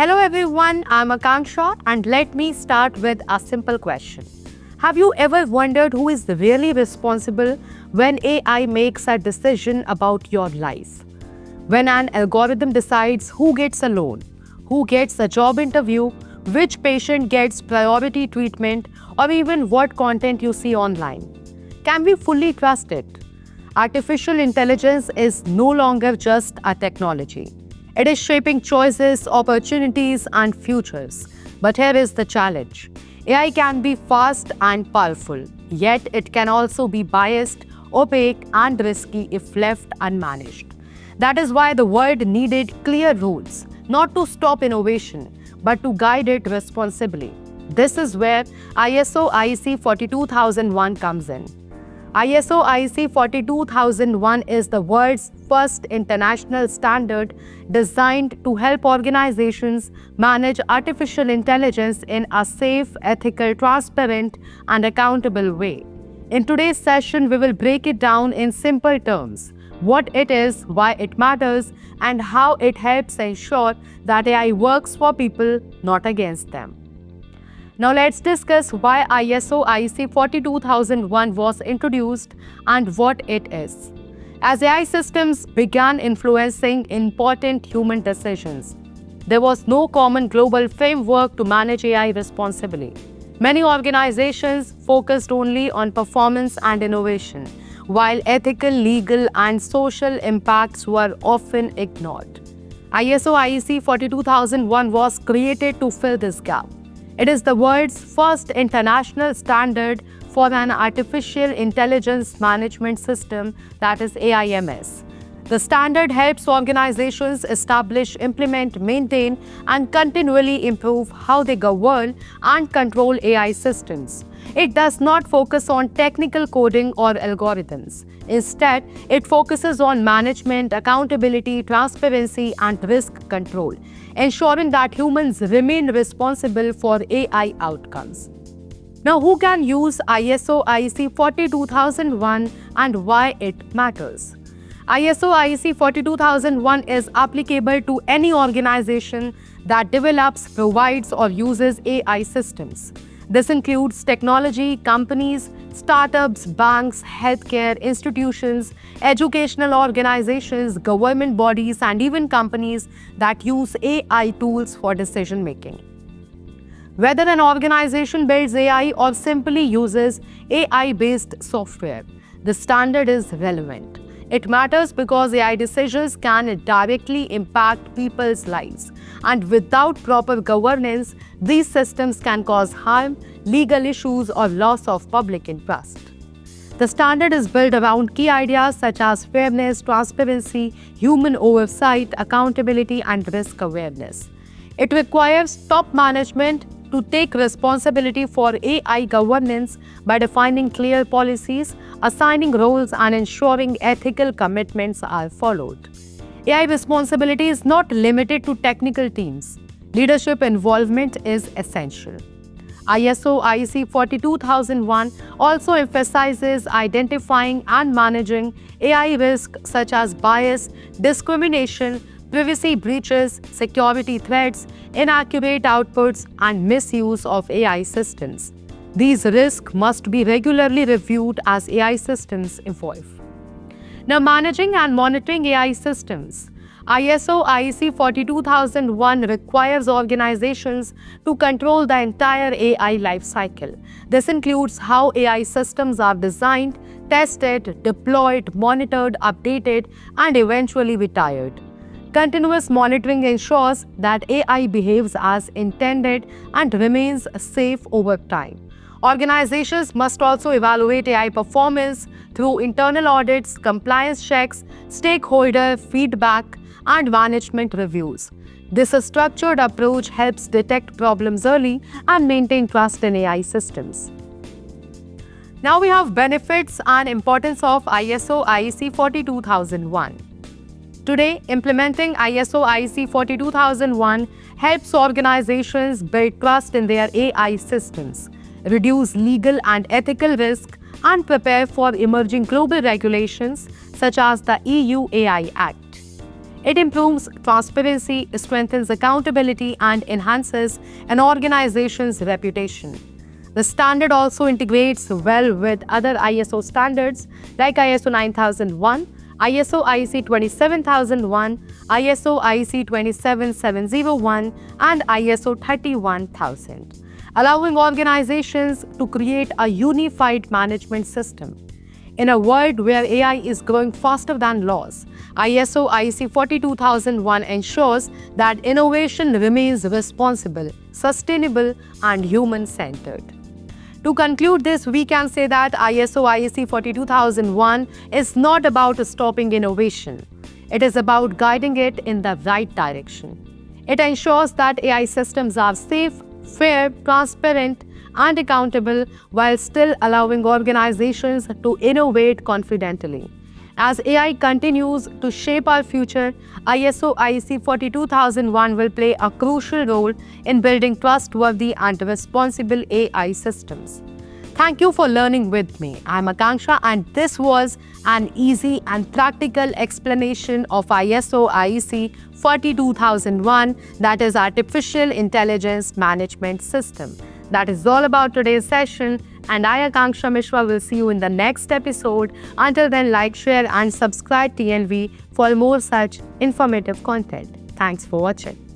Hello everyone, I'm Akanksha and let me start with a simple question. Have you ever wondered who is really responsible when AI makes a decision about your life? When an algorithm decides who gets a loan, who gets a job interview, which patient gets priority treatment, or even what content you see online? Can we fully trust it? Artificial intelligence is no longer just a technology. It is shaping choices, opportunities, and futures. But here is the challenge. AI can be fast and powerful, yet it can also be biased, opaque, and risky if left unmanaged. That is why the world needed clear rules, not to stop innovation, but to guide it responsibly. This is where ISO IEC 42001 comes in. ISO IEC 42001 is the world's first international standard designed to help organizations manage artificial intelligence in a safe, ethical, transparent, and accountable way. In today's session, we will break it down in simple terms: what it is, why it matters, and how it helps ensure that AI works for people, not against them. Now let's discuss why ISO IEC 42001 was introduced and what it is. As AI systems began influencing important human decisions, there was no common global framework to manage AI responsibly. Many organizations focused only on performance and innovation, while ethical, legal, and social impacts were often ignored. ISO IEC 42001 was created to fill this gap. It is the world's first international standard for an artificial intelligence management system, that is AIMS. The standard helps organizations establish, implement, maintain, and continually improve how they govern and control AI systems. It does not focus on technical coding or algorithms. Instead, it focuses on management, accountability, transparency, and risk control, ensuring that humans remain responsible for AI outcomes. Now, who can use ISO IEC 42001 and why it matters? ISO IEC 42001 is applicable to any organization that develops, provides, or uses AI systems. This includes technology companies, startups, banks, healthcare institutions, educational organizations, government bodies, and even companies that use AI tools for decision making. Whether an organization builds AI or simply uses AI-based software, the standard is relevant. It matters because AI decisions can directly impact people's lives, and without proper governance, these systems can cause harm, legal issues, or loss of public interest. The standard is built around key ideas such as fairness, transparency, human oversight, accountability, and risk awareness. It requires top management to take responsibility for AI governance by defining clear policies, assigning roles, and ensuring ethical commitments are followed. AI responsibility is not limited to technical teams. Leadership involvement is essential. ISO IEC 42001 also emphasizes identifying and managing AI risks such as bias, discrimination, privacy breaches, security threats, inaccurate outputs, and misuse of AI systems. These risks must be regularly reviewed as AI systems evolve. Now, managing and monitoring AI systems. ISO IEC 42001 requires organizations to control the entire AI lifecycle. This includes how AI systems are designed, tested, deployed, monitored, updated, and eventually retired. Continuous monitoring ensures that AI behaves as intended and remains safe over time. Organizations must also evaluate AI performance through internal audits, compliance checks, stakeholder feedback, and management reviews. This structured approach helps detect problems early and maintain trust in AI systems. Now we have benefits and importance of ISO IEC 42001. Today, implementing ISO IEC 42001 helps organizations build trust in their AI systems, reduce legal and ethical risk, and prepare for emerging global regulations such as the EU AI Act. It improves transparency, strengthens accountability, and enhances an organization's reputation. The standard also integrates well with other ISO standards like ISO 9001, ISO IEC 27001, ISO IEC 27701, and ISO 31000, allowing organizations to create a unified management system. In a world where AI is growing faster than laws, ISO IEC 42001 ensures that innovation remains responsible, sustainable, and human-centered. To conclude this, we can say that ISO IEC 42001 is not about stopping innovation. It is about guiding it in the right direction. It ensures that AI systems are safe, fair, transparent, and accountable while still allowing organizations to innovate confidently. As AI continues to shape our future, ISO IEC 42001 will play a crucial role in building trustworthy and responsible AI systems. Thank you for learning with me. I'm Akanksha, and this was an easy and practical explanation of ISO IEC 42001, that is Artificial Intelligence Management System. That is all about today's session, and I, Akanksha Mishra, will see you in the next episode. Until then, like, share, and subscribe TNV for more such informative content. Thanks for watching.